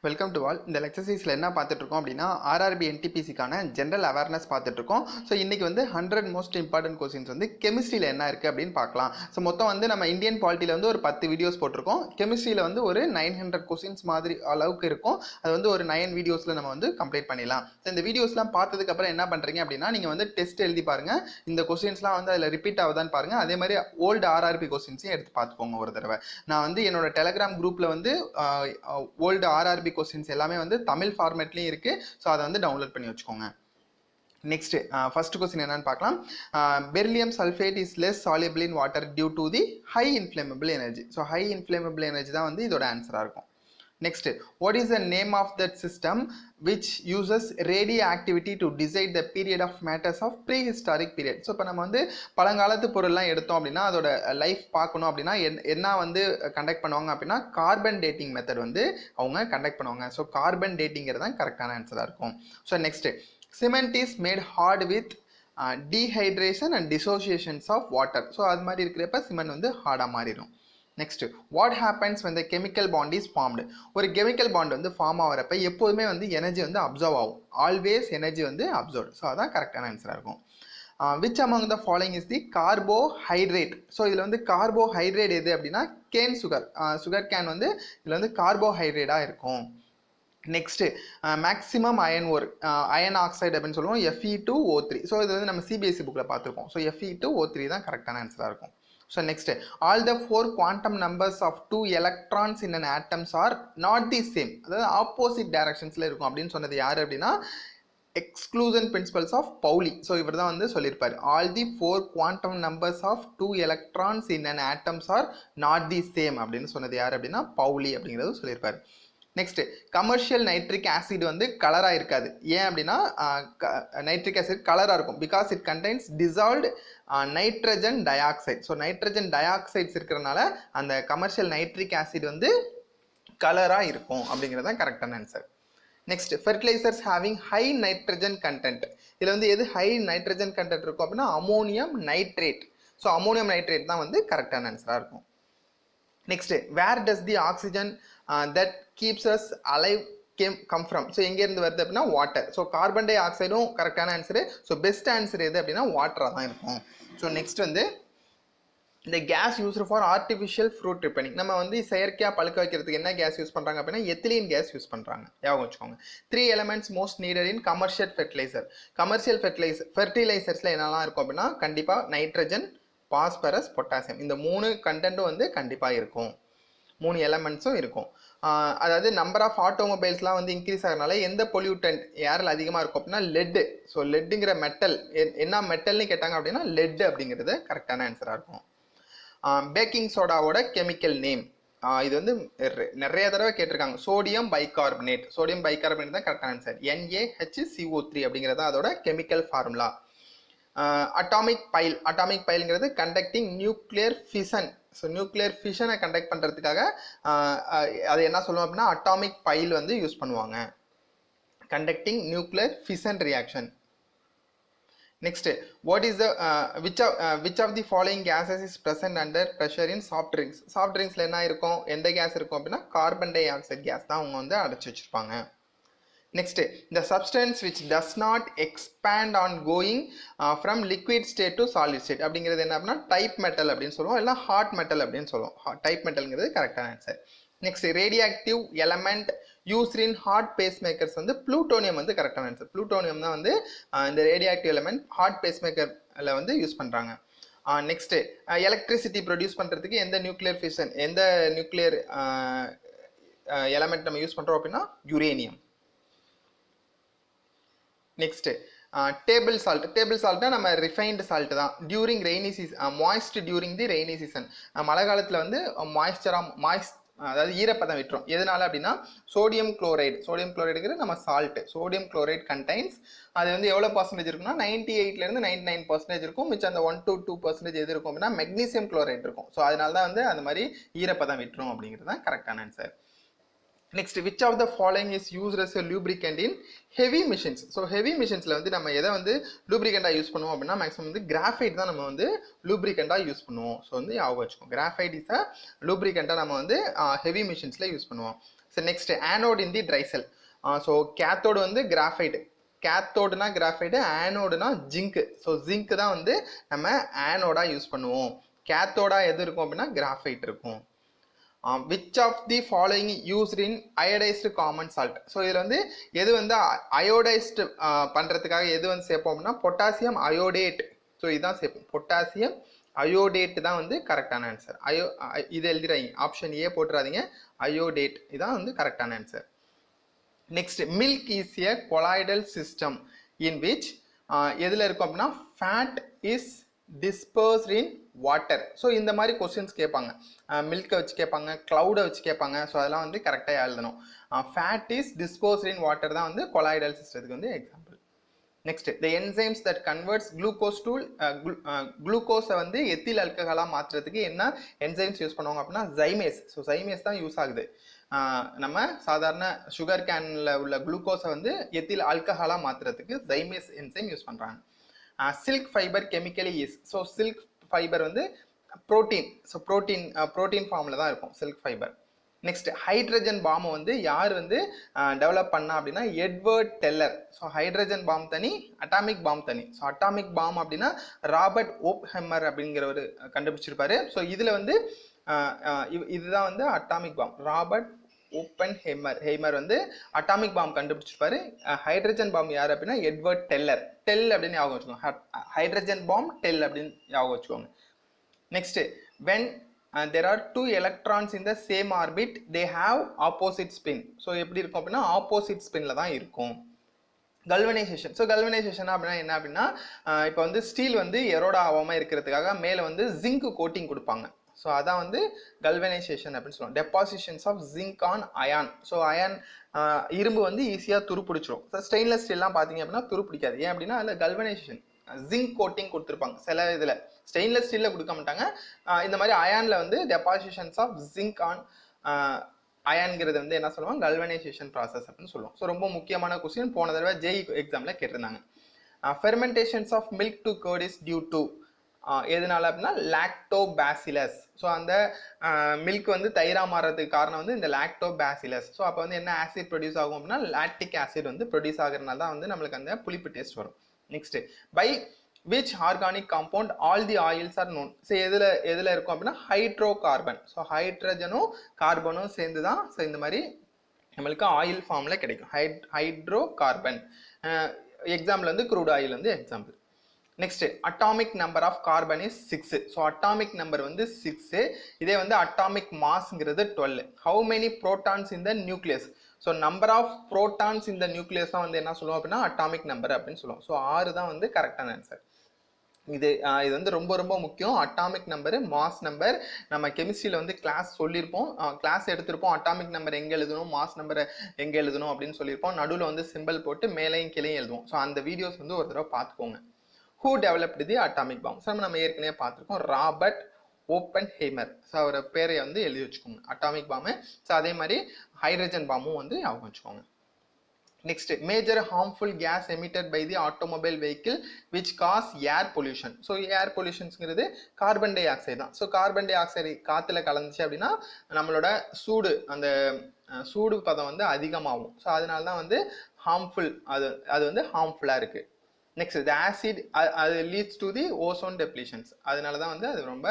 Welcome to all. இந்த lecture சீரிஸில் என்ன பார்த்துட்டு இருக்கோம் அப்படின்னா RRB NTPCக்கான ஜென்ரல் அவேர்னஸ் பார்த்துட்டு இருக்கோம். ஸோ இன்றைக்கி வந்து 100 மோஸ்ட் இம்பார்ட்டன்ட் கொஸ்டின்ஸ் வந்து கெமிஸ்ட்ரியில் என்ன இருக்குது அப்படின்னு பார்க்கலாம். ஸோ மொத்தம் வந்து நம்ம இந்தியன் பாலிட்டியில் வந்து ஒரு 10 வீடியோஸ் போட்டிருக்கோம். கெமிஸ்ட்ரியில் வந்து ஒரு 900 கொஸ்டின்ஸ் மாதிரி அளவுக்கு இருக்கும். அது வந்து ஒரு 9 வீடியோஸில் நம்ம வந்து கம்ப்ளீட் பண்ணிடலாம். ஸோ இந்த வீடியோஸ்லாம் பார்த்ததுக்கப்புறம் என்ன பண்ணுறீங்க அப்படின்னா நீங்கள் வந்து டெஸ்ட் எழுதி பாருங்கள். இந்த கொஸ்டின்ஸ்லாம் வந்து அதில் ரிப்பீட் ஆகுதான்னு பாருங்கள். அதே மாதிரி ஓல்டு RRB கொஸ்டின்ஸையும் எடுத்து பார்த்துக்கோங்க ஒரு தடவை. நான் வந்து என்னோட டெலகிராம் குரூப்பில் வந்து ஓல்டு RRB கொஸ்டின்ஸ் எல்லாமே வந்து தமிழ் ஃபார்மேட்லயும் இருக்கு. ஸோ அதை வந்து டவுன்லோட் பண்ணி வச்சுக்கோங்க. நெக்ஸ்ட் ஃபர்ஸ்ட் கொஸ்டின் என்னன்னு பார்க்கலாம். Beryllium sulphate is less soluble in water due to the high inflammable energy. So high inflammable energy தான் வந்து இதோட ஆன்சராக இருக்கும். Next, what is the name of that system which uses radioactivity to decide the period of matters of prehistoric period? So இப்போ நம்ம வந்து பழங்காலத்து பொருள்லாம் எடுத்தோம் அப்படின்னா அதோட லைஃப் பார்க்கணும் அப்படின்னா என்ன வந்து கண்டக்ட் பண்ணுவாங்க அப்படின்னா கார்பன் டேட்டிங் மெத்தட் வந்து அவங்க கண்டக்ட் பண்ணுவாங்க. ஸோ கார்பன் டேட்டிங்கிறது தான் கரெக்டான ஆன்சராக இருக்கும். So next, cement is made hard with dehydration and dissociations of water. So அது மாதிரி இருக்கிறப்ப சிமெண்ட் வந்து ஹார்டாக மாறிடும். Next, what happens when the chemical bond is formed? ஒரு கெமிக்கல் பாண்ட் வந்து ஃபார்ம் ஆகிறப்ப எப்போதுமே வந்து எனர்ஜி வந்து அப்சர்வ் ஆகும். ஆல்வேஸ் எனர்ஜி வந்து அப்சர்வ். ஸோ அதான் கரெக்டான ஆன்சராக இருக்கும். Which among the following is the carbohydrate? So இதில் வந்து கார்போஹைட்ரேட் எது அப்படின்னா கேன் சுகர். சுகர் கேன் வந்து இதில் வந்து கார்போஹைட்ரேட்டாக இருக்கும். Next, maximum iron ore iron oxide அப்படின்னு சொல்லுவோம் Fe2O3. ஸோ இது வந்து நம்ம CBSE புக்கில் பார்த்துருக்கோம். ஸோ Fe2O3 தான் கரெக்டான ஆன்சராக இருக்கும். So next, all the 4 quantum numbers of 2 electrons in an atoms are not the same. அதாவது ஆப்போசிட் டைரக்ஷன்ஸில் இருக்கும் அப்படின்னு சொன்னது யார் அப்படின்னா Exclusion Principles of Pauli. So இவர் தான் வந்து சொல்லியிருப்பார். All the 4 quantum numbers of 2 electrons in an atoms are not the same அப்படின்னு சொன்னது யார் அப்படின்னா பவுலி அப்படிங்கிறது சொல்லியிருப்பார். நெக்ஸ்ட், கமர்ஷியல் நைட்ரிக் ஆசிட் வந்து கலராக இருக்காது. ஏன் அப்படின்னா நைட்ரிக் ஆசிட் கலராக இருக்கும் because it contains dissolved nitrogen dioxide. So nitrogen dioxides இருக்கிறனால அந்த கமர்ஷியல் நைட்ரிக் ஆசிட் வந்து கலராக இருக்கும் அப்படிங்கிறது தான் கரெக்டான answer. Next, fertilizers having high nitrogen content. இதில் வந்து எது ஹை நைட்ரஜன் கண்டென்ட் இருக்கும் அப்படின்னா ammonium nitrate. So ammonium nitrate தான் வந்து கரெக்டான ஆன்சராக இருக்கும். Next, where does the oxygen that keeps us alive come from? So எங்கேருந்து வருது அப்படின்னா வாட்டர். ஸோ கார்பன் டை ஆக்சைடும் கரெக்டான ஆன்சரு. ஸோ பெஸ்ட் ஆன்சர் எது அப்படின்னா வாட்டராக தான் இருக்கும். ஸோ நெக்ஸ்ட் வந்து இந்த gas used for artificial fruit ripening. நம்ம வந்து செயற்கையாக பழுக்க வைக்கிறதுக்கு என்ன கேஸ் யூஸ் பண்ணுறாங்க அப்படின்னா எத்திலீன் கேஸ் யூஸ் பண்ணுறாங்க. ஞாபகம் வச்சுக்கோங்க. 3 elements most needed in commercial fertiliser. Commercial ஃபெர்டிலைசர்ஸில் என்னெல்லாம் இருக்கும் அப்படின்னா கண்டிப்பாக நைட்ரஜன், பாஸ்பரஸ், பொட்டாசியம். இந்த 3 கண்டென்ட்டும் வந்து கண்டிப்பாக இருக்கும். 3 எலமெண்ட்ஸும் இருக்கும். அதாவது நம்பர் ஆஃப் ஆட்டோமொபைல்ஸ்லாம் வந்து இன்க்ரீஸ் ஆகிறதுனால எந்த பொல்யூட்டன்ட் ஏரில் அதிகமாக இருக்கும் அப்படின்னா லெட்டு. ஸோ லெட்டுங்கிற மெட்டல் என்ன மெட்டல்னு கேட்டாங்க அப்படின்னா லெட்டு அப்படிங்கிறது கரெக்டான ஆன்சராக இருக்கும். பேக்கிங் சோடாவோட கெமிக்கல் நேம் இது வந்து நிறைய தடவை கேட்டிருக்காங்க. Sodium bicarbonate. சோடியம் பைகார்பனேட் தான் கரெக்டான ஆன்சர். NaHCO3 அப்படிங்கிறது அதோட chemical formula. Atomic pile. Atomic பைல்ங்கிறது conducting nuclear fission. So nuclear ஃபிஷனை கண்டக்ட் பண்ணுறதுக்காக அது என்ன சொல்லுவோம் அப்படின்னா அட்டாமிக் பைல் வந்து யூஸ் பண்ணுவாங்க. Conducting nuclear fission reaction. Next, what is the which of the following gases is present under pressure in soft drinks? Soft ட்ரிங்க்ஸில் என்ன இருக்கும், எந்த கேஸ் இருக்கும் அப்படின்னா கார்பன் டை ஆக்சைடு கேஸ் தான் அவங்க வந்து அடைச்சி வச்சுருப்பாங்க. Next, the substance which does not expand on going from liquid state to solid state அப்படிங்கிறது என்ன அப்படின்னா டைப் மெட்டல் அப்படின்னு சொல்லுவோம், இல்லை ஹாட் மெட்டல் அப்படின்னு சொல்லுவோம். டைப் மெட்டல்ங்கிறது கரெக்டான answer. Next, radioactive element used in heart pacemakers வந்து புளூட்டோனியம் வந்து கரெக்டான ஆன்சர். புளூட்டோனியம் தான் வந்து இந்த ரேடியோஆக்டிவ் எலமெண்ட் ஹார்ட் பேஸ்மேக்கரில் வந்து யூஸ் பண்ணுறாங்க. நெக்ஸ்ட், எலக்ட்ரிசிட்டி ப்ரொடியூஸ் பண்ணுறதுக்கு எந்த நியூக்ளியர் ஃபிஷன் எந்த நியூக்ளியர் எலமெண்ட் நம்ம யூஸ் பண்ணுறோம் அப்படின்னா uranium. Next, table salt. Table சால்ட்னா நம்ம ரிஃபைன்டு சால்ட் தான். During rainy season moist during the rainy season. மழை காலத்தில் வந்து அதாவது ஈரப்பதம் விட்டுரும். எதனால அப்படின்னா சோடியம் குளோரைடு. சோடியம் குளோரைடுங்கிறது நம்ம சால்ட்டு. சோடியம் குளோரைடு கண்டைன்ஸ் அது வந்து எவ்வளோ பர்சன்டேஜ் இருக்குன்னா 98லேருந்து 99% இருக்கும். மிச்சம் அந்த 1 to 2% எது இருக்கும் அப்படின்னா மெக்னீசியம் குளோரைடு இருக்கும். ஸோ அதனால தான் வந்து அந்த மாதிரி ஈரப்பதம் விட்டுரும் அப்படிங்கிறது தான் கரெக்டான answer. Next, which of the following is used as a lubricant in heavy machines? So heavy machinesல வந்து நம்ம எதை வந்து lubricant-ஆ யூஸ் பண்ணுவோம் அப்படின்னா மேக்ஸிமம் வந்து graphite தான் நம்ம வந்து lubricant-ஆ யூஸ் பண்ணுவோம். ஸோ வந்து ஞாபகம் வச்சுக்கோங்க, graphite is a lubricant-ஆ நம்ம வந்து heavy machinesல யூஸ் பண்ணுவோம். ஸோ நெக்ஸ்ட் ஆனோட் இன் தி ட்ரை செல். ஸோ கேத்தோடு வந்து கிராஃபைட், கேத்தோடுனா கிராஃபைடு, ஆனோடுனா ஜிங்க். ஸோ ஜிங்க் தான் வந்து நம்ம ஆனோடா யூஸ் பண்ணுவோம். கேத்தோடா எது இருக்கும் அப்படின்னா கிராஃபைட் இருக்கும். Which of the following used in iodised common salt. So இதில் வந்து எது வந்து அயோடைஸ்டு பண்ணுறதுக்காக எது வந்து சேர்ப்போம் அப்படின்னா பொட்டாசியம் அயோடேட். ஸோ இதுதான் சேர்ப்போம், பொட்டாசியம் அயோடேட் தான் வந்து கரெக்டான ஆன்சர். இது எழுதிடுறீங்க, ஆப்ஷன் ஏ போட்டுறாதீங்க, அயோடேட் இதான் வந்து கரெக்டான answer. Next, milk is a colloidal system in which எதில் இருக்கும் அப்படின்னா fat is dispersed in water. So இந்த மாதிரி கொஸ்டின்ஸ் கேட்பாங்க, மில்கை வச்சு கேட்பாங்க, க்ளவுடை வச்சு கேட்பாங்க. ஸோ அதெல்லாம் வந்து கரெக்டாக எழுதணும். Fat is disposed in water தான் வந்து கொலாய்டல் சிஸ்டத்துக்கு வந்து example. Next, the enzymes that converts glucose to குளுக்கோஸை வந்து எத்தில் ஆல்கஹாலாக மாற்றுறதுக்கு என்ன என்சைம்ஸ் யூஸ் பண்ணுவாங்க அப்படின்னா ஜைமேஸ். ஸோ ஜைமேஸ் தான் யூஸ் ஆகுது. நம்ம சாதாரண சுகர் கேனில் உள்ள குளுக்கோஸை வந்து எத்தில் ஆல்கஹாலாக மாற்றுறதுக்கு ஜைமேஸ் என்சைம் யூஸ் பண்ணுறாங்க. Silk fibre chemically is. So silk fibre வந்து ப்ரோட்டீன். ஸோ ப்ரோட்டீன் ஃபார்மில் தான் இருக்கும் சில்க் ஃபைபர். நெக்ஸ்ட், ஹைட்ரஜன் பாம்பை வந்து யார் வந்து டெவலப் பண்ணா அப்படின்னா Edward Teller. So hydrogen bomb தனி, அட்டாமிக் பாம் தனி. ஸோ அட்டாமிக் பாம் அப்படின்னா ராபர்ட் ஓப்ஹெம்மர் அப்படிங்கிறவர் கண்டுபிடிச்சிருப்பாரு. ஸோ இதில் வந்து இதுதான் வந்து அட்டாமிக் பாம். ராபர்ட் ஹெய்மர் வந்து அட்டாமிக் பாம் கண்டுபிடிச்சிருப்பாரு. ஹைட்ரஜன் பாம் யார் அப்படின்னா எட்வர்ட் டெல்லர். டெல் அப்படின்னு ஞாபகம் வச்சுக்கோங்க, ஹைட்ரஜன் பாம் டெல் அப்படின்னு ஞாபகம் வச்சுக்கோங்க. Next, when there are two electrons in the same orbit they have opposite spin. So எப்படி இருக்கும் அப்படின்னா ஆப்போசிட் ஸ்பின்ல தான் இருக்கும். கல்வனைசேஷன். ஸோ கல்வனைசேஷன் அப்படின்னா என்ன அப்படின்னா இப்போ வந்து ஸ்டீல் வந்து எரோட ஆகாமல் இருக்கிறதுக்காக மேலே வந்து ஜிங்க் கோட்டிங் கொடுப்பாங்க. ஸோ அதான் வந்து கல்வனைசேஷன் அப்படின்னு சொல்லுவோம். Depositions of zinc on iron. So iron இரும்பு வந்து ஈஸியாக துருப்பிடிச்சிடும். ஸோ ஸ்டெயின்லெஸ் ஸ்டீல்லாம் பார்த்தீங்க அப்படின்னா துருப்பிடிக்காது. ஏன் அப்படின்னா அதில் கல்வனைசேஷன் ஜிங்க் கோட்டிங் கொடுத்துருப்பாங்க. சில இதில் ஸ்டெயின்லெஸ் ஸ்டீலில் கொடுக்க மாட்டாங்க. இந்த மாதிரி அயானில் வந்து டெபாசிஷன்ஸ் ஆஃப் ஜிங்க் ஆன் அயான்கிறது வந்து என்ன சொல்லுவாங்க, கல்வனைசேஷன் ப்ராசஸ் அப்படின்னு சொல்லுவோம். ஸோ ரொம்ப முக்கியமான கொஸ்டின், போன தடவை ஜேஇ எக்ஸாமில் கேட்டிருந்தாங்க. Fermentations of milk to curd is due to எதனால அப்படின்னா லாக்டோபாசிலஸ். ஸோ அந்த மில்க் வந்து தயிரா மாறுறதுக்கு காரணம் வந்து இந்த லாக்டோபாசிலஸ். ஸோ அப்போ வந்து என்ன ஆசிட் ப்ரொடியூஸ் ஆகும் அப்படின்னா லாக்டிக் ஆசிட் வந்து ப்ரொடியூஸ் ஆகுறதுனால தான் வந்து நம்மளுக்கு அந்த புளிப்பு டேஸ்ட் வரும். Next, by which organic compound all the oils are known. So எதில் இருக்கும் அப்படின்னா ஹைட்ரோ கார்பன். ஸோ ஹைட்ரஜனும் கார்பனும் சேர்ந்து தான் ஸோ இந்த மாதிரி நம்மளுக்கு ஆயில் ஃபார்மில் கிடைக்கும், ஹைட்ரோ கார்பன். எக்ஸாம்பிள் வந்து க்ரூட் ஆயில் வந்து example. Next, atomic number of carbon is 6. So atomic number வந்து 6. இதே வந்து அட்டாமிக் மாஸ்ங்கிறது 12. How many protons in the nucleus. So number of protons இந்த நியூக்ளியஸ் தான் வந்து என்ன சொல்லுவோம் அப்படின்னா அட்டாமிக் நம்பர் அப்படின்னு சொல்லுவோம். ஸோ 6 தான் வந்து கரெக்டான ஆன்சர். இது வந்து ரொம்ப ரொம்ப முக்கியம். அட்டாமிக் நம்பரு, மாஸ் நம்பர் நம்ம கெமிஸ்ட்ரியில் வந்து கிளாஸ் சொல்லியிருப்போம், கிளாஸ் எடுத்திருப்போம். அட்டாமிக் நம்பர் எங்கே எழுதணும், மாஸ் நம்பரை எங்கே எழுதணும் அப்படின்னு சொல்லியிருப்போம். நடுவில் வந்து சிம்பிள் போட்டு மேலையும் கீழையும் எழுதுவோம். ஸோ அந்த வீடியோஸ் வந்து ஒரு தடவை பார்த்துக்கோங்க. Who developed the atomic bomb. So நம்ம ஏற்கனவே பார்த்துருக்கோம், ராபர்ட் ஓப்பன்ஹெய்மர். ஸோ அவரோட பேரை வந்து எழுதி வச்சுக்கோங்க, அட்டாமிக் பாம்பு. ஸோ அதே மாதிரி ஹைட்ரஜன் பாம்பும் வந்து ஞாபகம் வச்சுக்கோங்க. Next, major harmful gas emitted by the automobile vehicle which gas air pollution. So air பொல்யூஷன்ஸ்ங்கிறது கார்பன் டை ஆக்சைடு தான். ஸோ கார்பன் டை ஆக்சைடு காற்றுல கலந்துச்சு அப்படின்னா நம்மளோட சூடு, அந்த சூடு பதம் வந்து அதிகமாகும். ஸோ அதனால தான் வந்து ஹார்ம்ஃபுல், அது வந்து ஹார்ம்ஃபுல்லாக இருக்குது. நெக்ஸ்ட், த ஆசிட் அது லீட்ஸ் டு தி ஓசோன் டெப்ளீஷன்ஸ். அதனால தான் வந்து அது ரொம்ப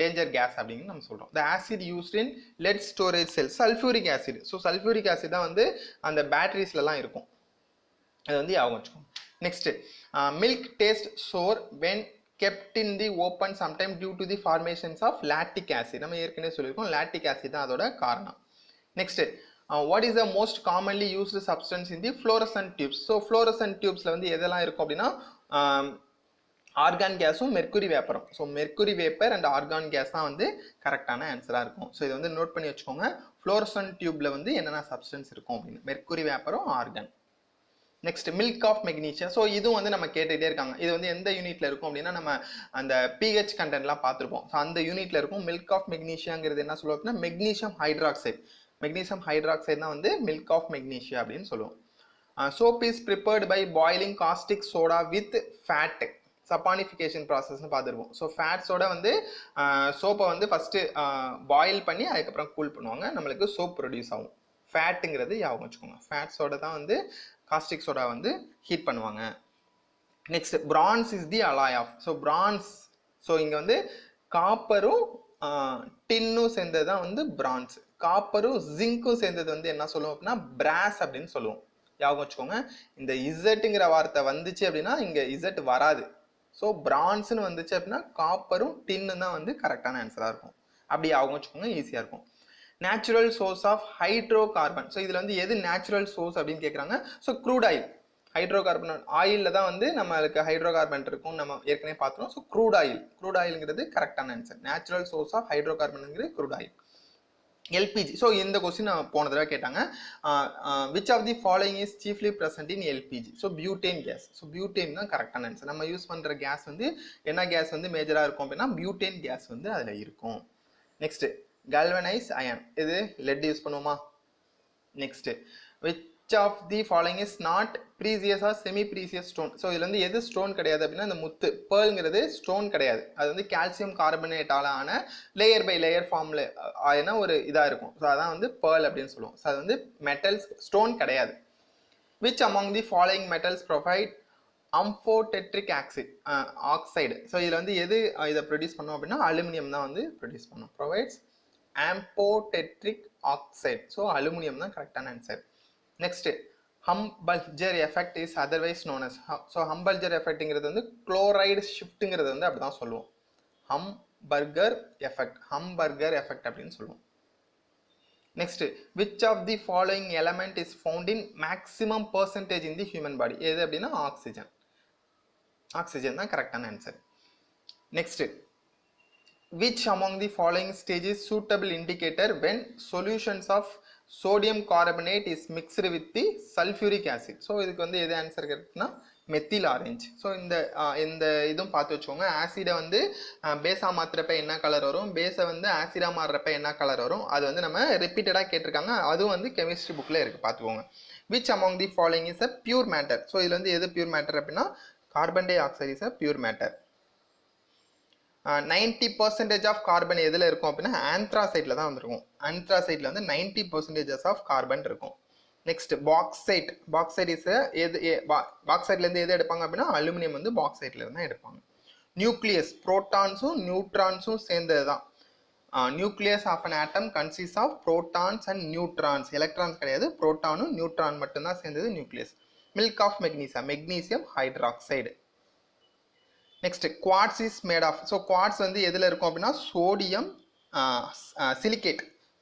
டேஞ்சர் கேஸ் அப்படின்னு நம்ம சொல்கிறோம். The acid used in lead storage cell, sulphuric acid. So sulphuric acid தான் வந்து அந்த பேட்டரிஸ்லாம் இருக்கும், அது வந்து ஞாபகம் வச்சுக்கோங்க. Next, milk taste sour when kept in the open sometime due to the formations of lactic acid. நம்ம ஏற்கனவே சொல்லியிருக்கோம், லாக்டிக் ஆசிட் தான் அதோட காரணம். Next, what is the most commonly used substance in the fluorescent tubes. So fluorescent tubesல வந்து எதெல்லாம் இருக்கும் அப்படின்னா ஆர்கான் கேஸும் மெர்க்குரி வேப்பரும். So mercury vapour and argon gas தான் வந்து கரெக்டான ஆன்சராக இருக்கும். ஸோ இதை வந்து நோட் பண்ணி வச்சுக்கோங்க, ஃப்ளோரசன்ட் டியூப்ல வந்து என்னென்ன சப்ஸ்டன்ஸ் இருக்கும் அப்படின்னு, மெர்க்குரி வேப்பரும் argon. Next, milk of magnesium. So இதுவும் வந்து நம்ம கேட்டுகிட்டே இருக்காங்க, இது வந்து எந்த யூனிட்ல இருக்கும் அப்படின்னா நம்ம அந்த பிஹெச் கண்டென்ட்லாம் பார்த்துருப்போம். ஸோ அந்த யூனிட்ல இருக்கும். மில்க் ஆஃப் மெக்னீஷியாங்கிறது என்ன சொல்லுவோம் அப்படின்னா மெக்னீஷியம் ஹைட்ராக்சைடு. மெக்னீஷியம் ஹைட்ராக்சைடு தான் வந்து மில்க் ஆஃப் மெக்னீஷியா அப்படின்னு சொல்லுவோம். Soap is prepared by boiling caustic soda with fat. Saponification ப்ராசஸ்ன்னு பார்த்துருப்போம். ஸோ ஃபேட்ஸோட வந்து சோப்பை வந்து ஃபஸ்ட்டு பாயில் பண்ணி அதுக்கப்புறம் கூல் பண்ணுவாங்க, நம்மளுக்கு சோப் ப்ரொடியூஸ் ஆகும். ஃபேட்டுங்கிறது ஞாபகம் வச்சுக்கோங்க. ஃபேட்ஸோட தான் வந்து காஸ்டிக் சோடா வந்து ஹீட் பண்ணுவாங்க. Next bronze is the alloy of. So bronze, so இங்கே வந்து காப்பரும் டின்னும் சேர்ந்தது தான் வந்து பிரான்ஸ். காப்பரும் ஜிங்க்கும் சேர்ந்தது வந்து என்ன சொல்லுவோம் அப்படின்னா பிராஸ் அப்படின்னு சொல்லுவோம். ஞாபகம் வச்சுக்கோங்க. இந்த இசட்டுங்கிற வார்த்தை வந்துச்சு அப்படின்னா இங்கே இசட் வராது. ஸோ பிரான்ஸ்னு வந்துச்சு அப்படின்னா காப்பரும் டின்னு தான் வந்து கரெக்டான ஆன்சராக இருக்கும். அப்படி ஞாபகம் வச்சுக்கோங்க, ஈஸியாக இருக்கும். Natural source of hydrocarbon. So இதில் வந்து எது நேச்சுரல் சோர்ஸ் அப்படின்னு கேட்குறாங்க. So crude oil, hydrocarbon ஆயிலில் தான் வந்து நம்மளுக்கு ஹைட்ரோ கார்பன் இருக்கும், நம்ம ஏற்கனவே பார்த்தோம். ஸோ க்ரூட் ஆயிலுங்கிறது கரெக்டான ஆன்சர். நேச்சுரல் சோர்ஸ் ஆஃப் ஹைட்ரோ கார்பனுங்கிறது க்ரூட் ஆயில். எல்பிஜி. ஸோ இந்த கொஸ்டின் போன தடவை கேட்டாங்க. Which of the following is chiefly present in LPG? So butane gas. So butane தான் கரெக்டான ஆன்சர். நம்ம யூஸ் பண்ணுற கேஸ் வந்து என்ன கேஸ் வந்து மேஜராக இருக்கும் அப்படின்னா பியூட்டேன் கேஸ் வந்து அதில் இருக்கும். Next galvanized iron. இது லெட் யூஸ் பண்ணுவோமா? Next which of the following is not precious or semi precious stone? So இதுல வந்து எது ஸ்டோன் கிடையாது அப்படின்னா இந்த முத்து பேர்ல்ங்கிறது ஸ்டோன் கிடையாது. அது வந்து கால்சியம் கார்பனேட்டால ஆன லேயர் பை லேயர் ஃபார்ம்ல ஆன ஒரு இதாக இருக்கும். ஸோ அதான் வந்து பேர்ல் அப்படின்னு சொல்லுவோம். ஸோ அது வந்து மெட்டல்ஸ், ஸ்டோன் கிடையாது. which among the following metals provide amphotetric oxide? So இதில் வந்து எது இதை ப்ரொடியூஸ் பண்ணும் அப்படின்னா அலுமினியம் தான் வந்து ப்ரொடியூஸ் பண்ணும். provides amphotetric oxide. So aluminium தான் கரெக்டான answer. Next Hamburger effect is otherwise known as. So Hamburger எஃபெக்ட்ங்கிறது வந்து குளோரைடு ஷிஃப்ட்டுங்கிறது வந்து அப்படி தான் சொல்லுவோம். ஹம்பர்கர் எஃபெக்ட் அப்படின்னு சொல்லுவோம். Next which of the following element is found in maximum percentage in the human body? எது அப்படின்னா ஆக்சிஜன் தான் கரெக்டான answer. Next which among the following stage is suitable indicator when solutions of sodium carbonate is mixed with the sulfuric acid? So இதுக்கு வந்து எது answer இருக்குன்னா methyl orange. So இந்த இதுவும் பார்த்து வச்சுக்கோங்க. ஆசிடை வந்து பேஸாக மாற்றுறப்ப என்ன கலர் வரும், பேஸை வந்து ஆசிடாக மாறுறப்ப என்ன கலர் வரும், அது வந்து நம்ம ரிப்பீட்டடாக கேட்டிருக்காங்க. அதுவும் வந்து கெமிஸ்ட்ரி புக்கில் இருக்குது, பார்த்துக்கோங்க. which among the following is a pure matter? So இதில் வந்து எது பியூர் மேட்டர் அப்படின்னா carbon dioxide is a pure matter. 90% of carbon எதில் இருக்கும் அப்படின்னா ஆந்த்ராசைட்டில் தான் வந்துருக்கும். ஆந்த்ராசைட்டில் வந்து 90% ஆஃப் கார்பன் இருக்கும். நெக்ஸ்ட் பாக்சைட் இஸ் பாக்சைட்லேருந்து எது எடுப்பாங்க அப்படின்னா அலுமினியம் வந்து பாக்சைட்லேருந்து தான் எடுப்பாங்க. நியூக்ளியஸ், புரோட்டான்ஸும் நியூட்ரான்ஸும் சேர்ந்தது தான். Nucleus of an atom consist of protons and neutrons. Electrons கிடையாது, புரோட்டானும் நியூட்ரான் மட்டும்தான் சேர்ந்தது nucleus. Milk of magnesium hydroxide. Next quartz is made of. So quartz வந்து எதில் இருக்கும் அப்படின்னா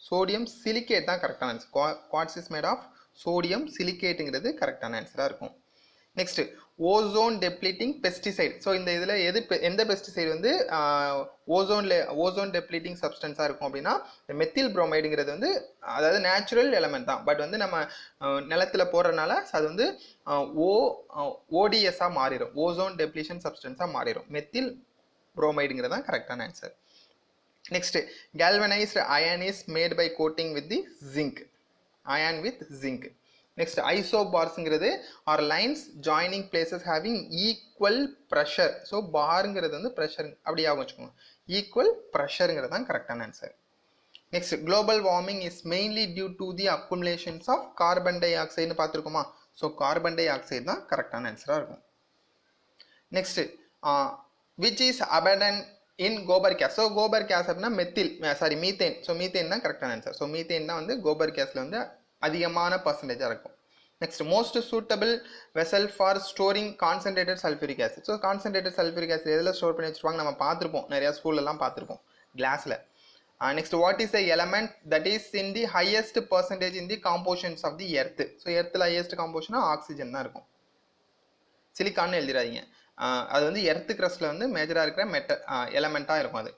சோடியம் சிலிக்கேட் தான் கரெக்டான answer. Quartz is made of sodium சிலிக்கேட்டுங்கிறது கரெக்டான ஆன்சராக இருக்கும். Next ozone depleting pesticide. So இந்த இதில் எந்த பெஸ்டிசைடு வந்து ஓசோன் டெப்ளீட்டிங் சப்ஸ்டன்ஸாக இருக்கும் அப்படின்னா மெத்தில் புரோமைடுங்கிறது வந்து அதாவது நேச்சுரல் எலமெண்ட் தான். பட் வந்து நம்ம நிலத்தில் போடுறதுனால அது வந்து ஓடிஎஸ்ஸாக மாறிடும், ஓசோன் டெப்ளீஷன் சப்ஸ்டன்ஸாக மாறிடும். மெத்தில் புரோமைடுங்கிறது தான் கரெக்டான answer. Next galvanized iron is made by coating with the zinc. Next ஐசோபார்ஸ்ங்கிறது are lines joining places having equal pressure. So பார்ங்கிறது வந்து ப்ரெஷர் அப்படி ஆகும் வச்சுக்கோங்க. ஈக்குவல் ப்ரெஷருங்கிறது தான் கரெக்டான answer. Next global warming is mainly due to the accumulations of carbon டை ஆக்சைடுன்னு பார்த்துருக்கோமா? ஸோ கார்பன் டை ஆக்சைடு தான் கரெக்டான ஆன்சராக இருக்கும். Next which is abundant in gobar gas. So gobar gas அப்படின்னா மீத்தேன். ஸோ மீத்தேன் தான் கரெக்டான ஆன்சர். ஸோ மீத்தேன் தான் வந்து கோபர் கேஸில் வந்து அதிகமான பர்சன்டேஜாக இருக்கும். Next most suitable vessel for storing concentrated sulphuric acid. So concentrated sulphuric acid எதில் ஸ்டோர் பண்ணி வச்சுருப்பாங்க நம்ம பார்த்துருப்போம், நிறையா ஸ்கூல்லலாம் பார்த்துருப்போம், கிளாஸில். Next what is the element that is in the highest percentage in the compositions of the earth? So எர்த்தில் ஹையஸ்ட் காம்போஷனாக ஆக்சிஜன் தான் இருக்கும். சிலிக்கான்னு எழுதிடாதீங்க, அது வந்து எர்த்து கிரஸ்டில் வந்து மேஜராக இருக்கிற எலமெண்ட்டாக இருக்கும். அது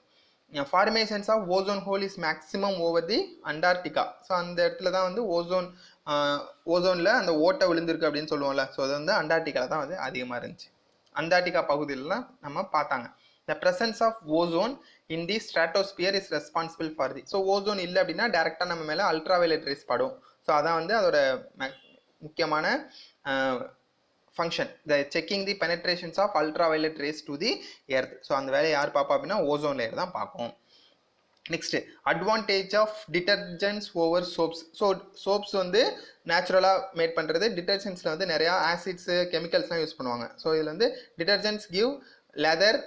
formations of ozone hole is maximum over the Antarctica. So அந்த இடத்துல தான் வந்து ஓசோனில் அந்த ஓட்டை விழுந்திருக்கு அப்படின்னு சொல்லுவோம்ல. ஸோ அது வந்து அண்டார்டிகாவில் தான் வந்து அதிகமாக இருந்துச்சு. அண்டார்டிகா பகுதியிலலாம் நம்ம பார்த்தாங்க. The presence of ozone in the stratosphere is responsible for the. So ozone இல்லை அப்படின்னா டேரெக்டாக நம்ம மேலே அல்ட்ராவயலட் ரேஸ் படும். ஸோ அதான் வந்து அதோட முக்கியமான function, the checking the penetrations of ultraviolet rays to the earth. So அந்த வேலையை யார் பார்ப்பா அப்படின்னா ஓசோன் லேயர் தான் பார்க்கும். Next advantage of detergents over soaps. So soaps வந்து நேச்சுரலாக மேட் பண்ணுறது, டிட்டர்ஜென்ட்ஸில் வந்து நிறையா ஆசிட்ஸு கெமிக்கல்ஸ்லாம் யூஸ் பண்ணுவாங்க. ஸோ இதில் வந்து detergents give lather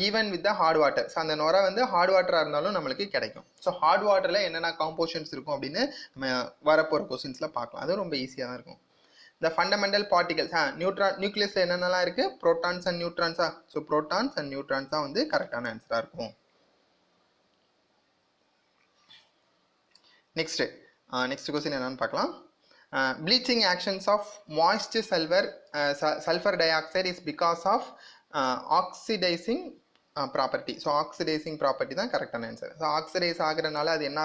even with the hard water. So அந்த நுரை வந்து ஹார்ட் வாட்டராக இருந்தாலும் நம்மளுக்கு கிடைக்கும். ஸோ ஹார்ட் வாட்டரில் என்னென்ன காம்போசிஷன்ஸ் இருக்கும் அப்படின்னு நம்ம வரப்போகிற கொஸ்டின்ஸில் பார்க்கலாம். அது ரொம்ப ஈஸியாக தான் இருக்கும். The fundamental particles, நியூக்ளியஸில் என்னென்னலாம் இருக்குது, ப்ரோட்டான்ஸ் அண்ட் நியூட்ரான்ஸா. ஸோ ப்ரோட்டான்ஸ் அண்ட் நியூட்ரான்ஸ் தான் வந்து கரெக்டான ஆன்சராக இருக்கும். நெக்ஸ்ட் கொஸ்டின் என்னன்னு பார்க்கலாம். Bleaching actions of moist sulphur dioxide is because of oxidising property. So oxidising property தான் கரெக்டான ஆன்சர். ஸோ ஆக்சிடைஸ் ஆகிறனால அது என்ன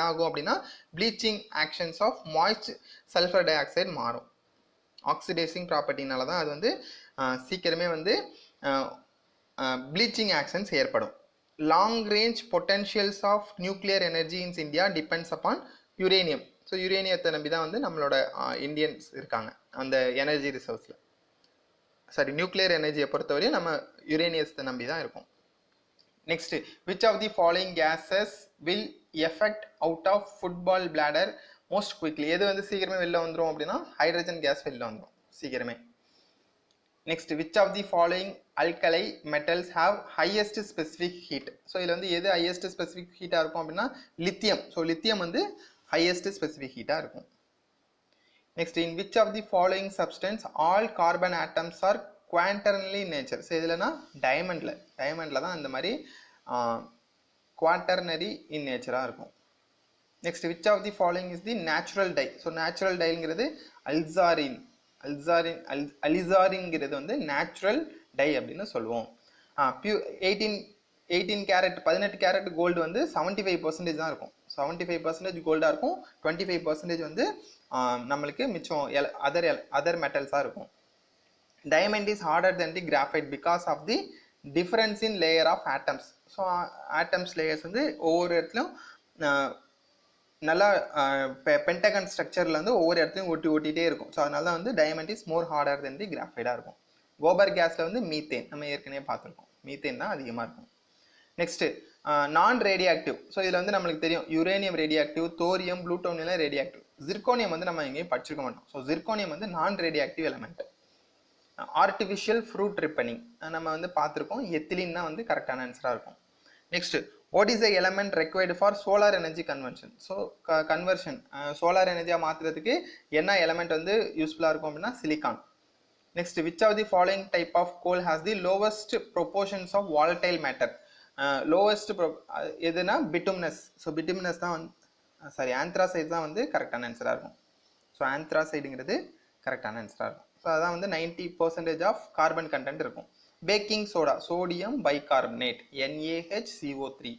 ஆகும் அப்படின்னா bleaching actions of moist sulphur dioxide மாறும். ஆக்சிடைசிங் ப்ராப்பர்ட்டினால தான் அது வந்து சீக்கிரமே வந்து ப்ளீச்சிங் ஆக்ஷன்ஸ் ஏற்படும். Long range potentials of nuclear energy in India depends upon uranium. So யுரேனியத்தை நம்பி தான் வந்து நம்மளோட இந்தியன்ஸ் இருக்காங்க அந்த எனர்ஜி ரிசோர்ஸில். சாரி, நியூக்ளியர் எனர்ஜியை பொறுத்தவரையும் நம்ம யுரேனியத்தை நம்பி தான் இருக்கும். Next, which of the following gases will effect out of football bladder most quickly. எது வந்து சீக்கிரமே வெளில வந்துடும் அப்படின்னா ஹைட்ரஜன் கேஸ் வெளில வந்துடும் சீக்கிரமே. Next, which of the following alkali metals have highest specific heat. So இதில் வந்து எது ஹையஸ்ட் ஸ்பெசிஃபிக் ஹீட்டாக இருக்கும் அப்படின்னா லித்தியம். ஸோ லித்தியம் வந்து ஹையஸ்ட் ஸ்பெசிஃபிக் ஹீட்டாக இருக்கும். Next, in which of the following substance all carbon atoms are quaternary nature. So இதுலனா டைமண்டில் தான் இந்த மாதிரி குவாட்டர்னரி இன் நேச்சராக இருக்கும். Next, which of the following is the natural dye. So natural டைங்கிறது அலிசாரின்ங்கிறது வந்து நேச்சுரல் டை அப்படின்னு சொல்லுவோம். 18 கேரட் 18 கேரட் கோல்டு வந்து 75% தான் இருக்கும். 75% கோல்டாக இருக்கும், 25% வந்து நம்மளுக்கு மிச்சம் அதர் மெட்டல்ஸாக இருக்கும். Diamond is harder than the graphite because of the difference in layer of atoms. So atoms layers வந்து ஒவ்வொரு இடத்துலையும் நல்லா பென்டகன் ஸ்ட்ரக்சரில் வந்து ஒவ்வொரு இடத்துலையும் ஒட்டிகிட்டே இருக்கும். ஸோ அதனால தான் வந்து diamond is more harder than தி கிராஃபைடாக இருக்கும். கோபர் கேஸில் வந்து மீத்தேன் நம்ம ஏற்கனவே பார்த்துருக்கோம். மீத்தேன் தான் அதிகமாக இருக்கும். நெக்ஸ்ட்டு, நான் ரேடியோ ஆக்டிவ். ஸோ இதில் வந்து நம்மளுக்கு தெரியும் uranium radioactive, thorium, plutonium radioactive. Zirconium வந்து நம்ம எங்கேயும் படிச்சிருக்க மாட்டோம். ஸோ ஜிர்கோனியம் வந்து non radioactive element. Artificial fruit ripening நம்ம வந்து பார்த்துருக்கோம். எத்திலின் தான் வந்து கரெக்டான ஆன்சராக இருக்கும். Next, what is the element required for solar energy conversion. So conversion solar எனர்ஜியாக மாற்றுறதுக்கு என்ன எலமெண்ட் வந்து யூஸ்ஃபுல்லாக இருக்கும் அப்படின்னா silicon. Next, which of the following type of coal has the lowest proportions of volatile matter. Lowest எதுனா bituminous. So bituminous தான் வந்து ஆந்த்ராசைடு தான் வந்து கரெக்டான ஆன்சராக இருக்கும். ஸோ ஆந்த்ராசைடுங்கிறது கரெக்டான ஆன்சராக இருக்கும். ஸோ அதான் வந்து 90% ஆஃப் கார்பன் கண்டென்ட் இருக்கும். Baking soda, sodium bicarbonate, NaHCO3.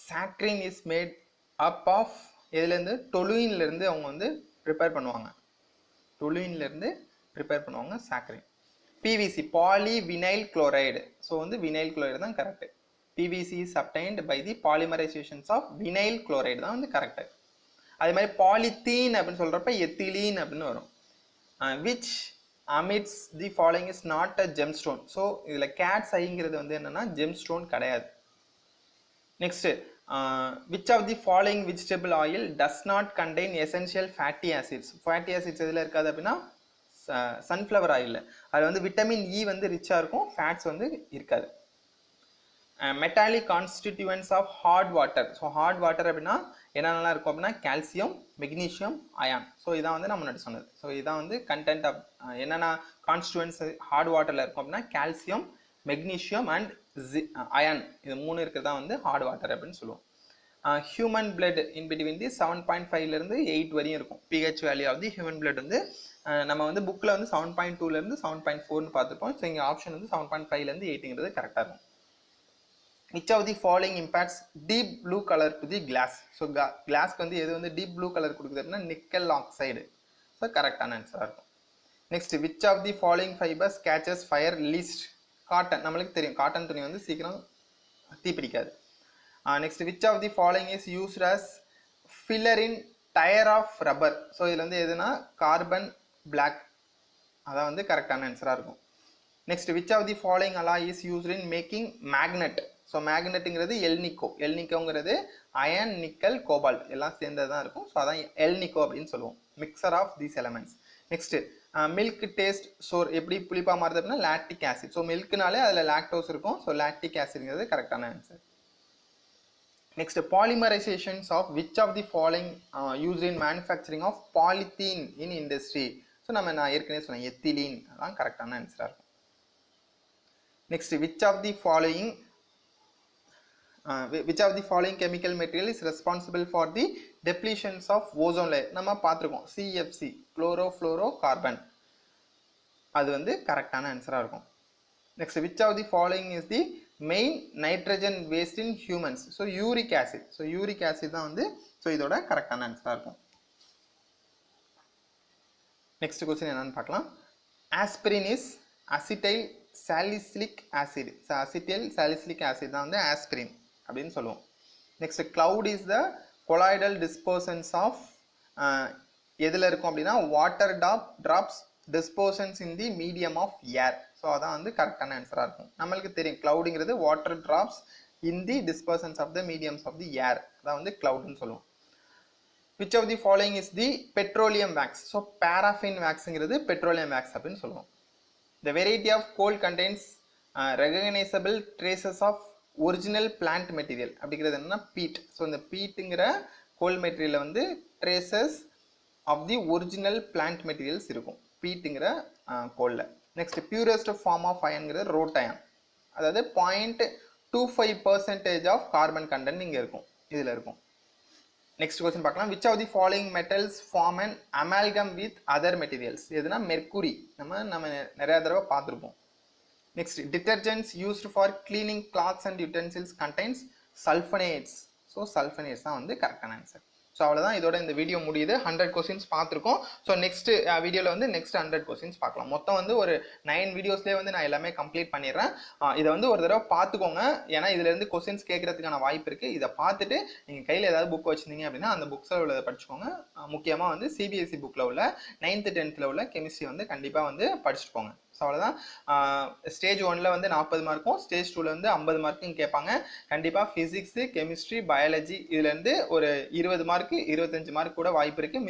Saccharin is made up of எதுலேருந்து, டொலுயின்லேருந்து அவங்க வந்து ப்ரிப்பேர் பண்ணுவாங்க. Saccharin. PVC, poly vinyl chloride. So வந்து வினைல் குளோரைடு தான் correct. PVC is obtained by the polymerisations of vinyl chloride தான் வந்து கரெக்டு. அதே மாதிரி பாலித்தீன் அப்படின்னு சொல்கிறப்ப எத்திலீன் அப்படின்னு வரும். Which amidst the following is not a gemstone. So இதில் கேட்ஸ் ஐங்கிறது வந்து என்னென்னா ஜெம்ஸ்டோன் கிடையாது. Next, which of the following vegetable oil does not contain essential fatty acids. fatty acids எதில் இருக்காது அப்படின்னா சன்ஃப்ளவர் ஆயிலில். அது வந்து விட்டமின் இ வந்து ரிச்சாக இருக்கும், ஃபேட்ஸ் வந்து இருக்காது. Metallic constituents of hard water. So hard water அப்படின்னா என்னென்னலாம் இருக்கும் அப்படின்னா கால்சியம், மெக்னீஷியம், அயான். ஸோ இதான் வந்து நம்ம முன்னாடி சொன்னது. ஸோ இதான் வந்து கண்டென்ட் ஆஃப் என்னென்ன கான்ஸ்டிடுவன்ஸ் ஹார்ட் வாட்டரில் இருக்கும் அப்படின்னா கால்சியம், மெக்னீஷியம் அண்ட் அயான். இது 3 இருக்கிறதா வந்து ஹார்ட் வாட்டர் அப்படின்னு சொல்லுவோம். Human blood in between the 7.5லேருந்து 8 வரையும் இருக்கும். PH value of the human blood வந்து நம்ம வந்து புக்கில் வந்து 7.2லேருந்து 7.4ன்னு பார்த்துருப்போம். ஸோ இங்கே ஆப்ஷன் வந்து 7.5லேருந்து 8ங்கிறது கரெக்டாக இருக்கும். which of the following impacts deep blue color to the glass. So கிளாஸ்க்கு வந்து எது வந்து டீப் ப்ளூ கலர் கொடுக்குது அப்படின்னா நிக்கல் ஆக்சைடு. ஸோ கரெக்டான ஆன்சராக இருக்கும். Next, which of the following fibers catches fire least. Cotton, நம்மளுக்கு தெரியும் காட்டன் துணி வந்து சீக்கிரம் தீப்பிடிக்காது. Next, which of the following is used as filler in tire of rubber. So இதில் வந்து எதுனா கார்பன் பிளாக், அதான் வந்து கரெக்டான ஆன்சராக இருக்கும். Next, which of the following alloy is used in making magnet. So மேக்னெட்டுங்கிறது எல்னிக்கோங்கிறது அயன் நிக்கல் கோபால்ட் எல்லாம் சேர்ந்ததான் இருக்கும். ஸோ அதான் எல்னிக்கோ அப்படின்னு சொல்லுவோம். Mixture of these elements. Next milk taste sour எப்படி புளிப்பா மாறுது அப்படின்னா லாக்டிக் ஆசிட். ஸோ மில்க்னாலே அதில் லாக்டோஸ் இருக்கும். ஸோ லாக்டிக் ஆசிட்ங்கிறது கரெக்டான answer. Next, polymerizations of which of the following used in manufacturing of polythene in industry? So நான் ஏற்கனவே சொன்னேன் ethylene அதான் கரெக்டான ஆன்சரா இருக்கும். Next, which of the following chemical material is responsible for the depletions of ozone layer? நம்ம பார்த்திருக்கோம் CFC chlorofluorocarbon. அது வந்து கரெக்டான ஆன்சரா இருக்கும். Next, which of the following is the main nitrogen waste in humans? So uric acid. So uric acid தான் வந்து so இதோட கரெக்டான ஆன்சரா இருக்கும். நெக்ஸ்ட் क्वेश्चन என்னன்னு பார்க்கலாம். aspirin is acetyl salicylic acid. So acetyl salicylic acid தான் வந்து aspirin அப்படினு சொல்லுவோம். Next cloud is the colloidal dispersants of எதுல இருக்கும் அப்படினா water drops dispersants in the medium of air. So அதான் வந்து கரெக்டான ஆன்சராக இருக்கும். நம்மளுக்கு தெரியும் கிளவுடுங்கிறது water drops in the dispersions of the mediums of the air, அதான் வந்து கிளவுட்னு சொல்லுவோம். Which of the following is the petroleum wax? So paraffin வேக்ஸுங்கிறது பெட்ரோலியம் வேக்ஸ் அப்படின்னு சொல்லுவோம். The variety of coal contains recognisable traces of original plant material அப்படிங்கிறது என்னன்னா peat. So இந்த பீட்டுங்கிற கோல் மெட்டீரியலில் வந்து traces of the original plant materials இருக்கும் பீட்டுங்கிற கோலில். நெக்ஸ்ட் பியூரஸ்ட் ஃபார்ம் ஆஃப் அயன்ங்கிறது ரோட் அயன், அதாவது 0.25% ஆஃப் கார்பன் கண்டென்ட் இங்கே இருக்கும், இதில் இருக்கும். நெக்ஸ்ட் கொஸ்டின் பார்க்கலாம். Which of the following metals form and amalgam with other materials? எதுனா மெர்க்குரி, நம்ம நிறைய தடவை பார்த்துருப்போம். Next detergents used for cleaning clothes and utensils contains sulphonates. So sulphonates தான் வந்து கரெக்டான ஆன்சர். ஸோ அவ்வளோதான், இதோட இந்த வீடியோ முடியுது. 100 கொஸ்டின்ஸ் பார்த்துருக்கோம். ஸோ நெக்ஸ்ட் வீடியோவில் வந்து நெக்ஸ்ட் 100 கொஸ்டின்ஸ் பார்க்கலாம். மொத்தம் வந்து ஒரு 9 வீடியோஸ்லேயே வந்து நான் எல்லாமே கம்ப்ளீட் பண்ணிடுறேன். இதை வந்து ஒரு தடவை பார்த்துக்கோங்க, ஏன்னா இதுலேருந்து கொஸ்டின்ஸ் கேட்கறதுக்கான வாய்ப்பு இருக்குது. இதை பார்த்துட்டு நீங்கள் கையில் ஏதாவது புக் வச்சுருந்தீங்க அப்படின்னா அந்த புக்ஸில் உள்ளதை படிச்சுக்கோங்க. முக்கியமாக வந்து சிபிஎஸ்சி புக்கில் உள்ள 9th 10th உள்ள கெமிஸ்ட்ரி வந்து கண்டிப்பாக வந்து படிச்சுட்டு போங்க. ஸோ அவ்வளோதான். ஸ்டேஜ் 1ல் வந்து 40 மார்க்கும், ஸ்டேஜ் 2ல் வந்து 50 மார்க்கும் கேட்பாங்க. கண்டிப்பாக ஃபிசிக்ஸு, கெமிஸ்ட்ரி, பயாலஜி இதுலேருந்து ஒரு 20 மார்க்கு 25 மார்க் கூட வாய்ப்பு இருக்குது.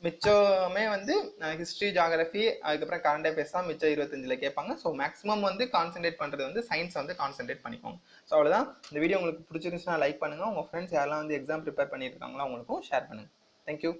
மிச்சமே வந்து ஹிஸ்ட்ரி, ஜாகிரபி, அதுக்கப்புறம் கரண்ட் அஃபேர்ஸ் தான் மிச்சம் 25ல் கேட்பாங்க. ஸோ மேக்ஸிமம் வந்து கான்சென்ட்ரேட் பண்ணுறது வந்து சயின்ஸ் வந்து கான்சென்ட்ரேட் பண்ணிக்கோங்க. ஸோ அவ்வளோதான். இந்த வீடியோ உங்களுக்கு பிடிச்சிருந்துச்சுன்னா லைக் பண்ணுங்கள். உங்கள் ஃப்ரெண்ட்ஸ் யாரெல்லாம் வந்து எக்ஸாம் ப்ரிப்பேர் பண்ணிட்டு இருக்காங்களோ அவங்களுக்கும் ஷேர் பண்ணுங்கள். தேங்க்யூ.